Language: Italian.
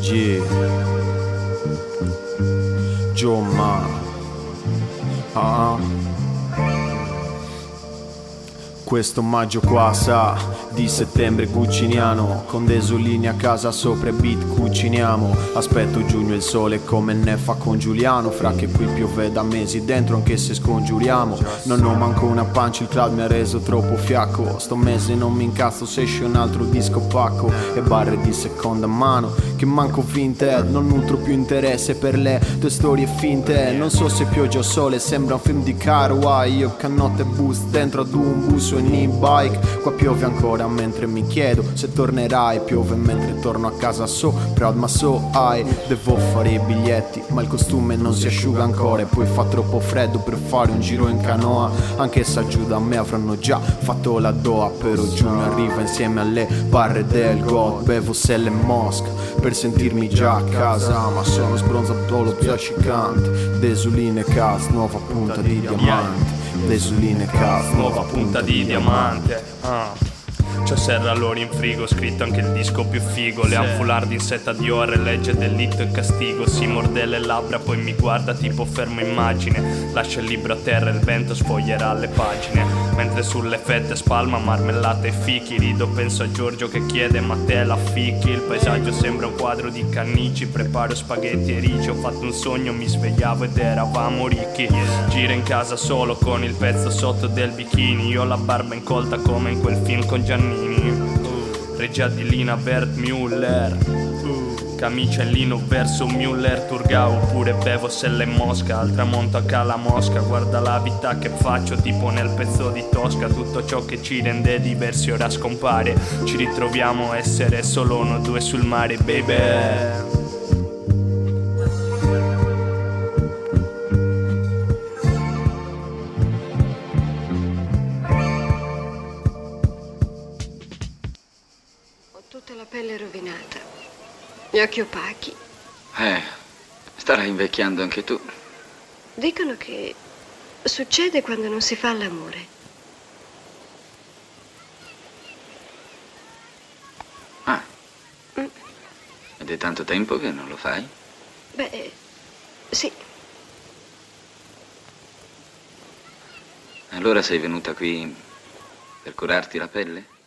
Yeah. Joe Ma. Questo maggio qua sa di settembre cuciniano, con desolini a casa sopra e beat cuciniamo. Aspetto giugno il sole come ne fa con Giuliano, fra che qui piove da mesi dentro anche se scongiuriamo. Non ho manco una pancia, il cloud mi ha reso troppo fiacco. Sto mese non mi incazzo se esce un altro disco pacco. E barre di seconda mano che manco vinte, non nutro più interesse per le tue storie finte. Non so se pioggia o sole, sembra un film di Carway. Io cannotte e bus dentro ad un bus e e-bike. Qua piove ancora mentre mi chiedo se tornerai. Piove mentre torno a casa, so proud ma so high. Devo fare i biglietti ma il costume non si asciuga ancora. E poi fa troppo freddo per fare un giro in canoa. Anche se giù da me avranno già fatto la doa. Però giugno arriva insieme alle barre del God. Bevo Selle e Mosc per sentirmi già a casa. Ma sono sbronzato lo zashikante. Desuline cast, nuova punta di diamante. Desuline cast, nuova punta di diamante. C'ho serra loro in frigo, scritto anche il disco più figo. Le foulard in setta di ore, legge delitto e castigo. Si morde le labbra, poi mi guarda tipo fermo immagine. Lascia il libro a terra, il vento sfoglierà le pagine. Mentre sulle fette spalma marmellata e fichi. Rido, penso a Giorgio che chiede ma te la ficchi. Il paesaggio sembra un quadro di Cannici. Preparo spaghetti e rici, ho fatto un sogno, mi svegliavo ed eravamo ricchi. Gira in casa solo con il pezzo sotto del bikini. Io ho la barba incolta come in quel film con Giannini. Regia di Lina Bert Müller, camicia in lino verso Müller Turgau. Oppure bevo Selle e Mosca, al tramonto a Cala Mosca. Guarda la vita che faccio tipo nel pezzo di Tosca. Tutto ciò che ci rende diversi ora scompare. Ci ritroviamo a essere solo noi due sul mare, baby. Tutta la pelle rovinata, gli occhi opachi. Starai invecchiando anche tu. Dicono che succede quando non si fa l'amore. Ed è tanto tempo che non lo fai? Beh, sì. Allora sei venuta qui per curarti la pelle?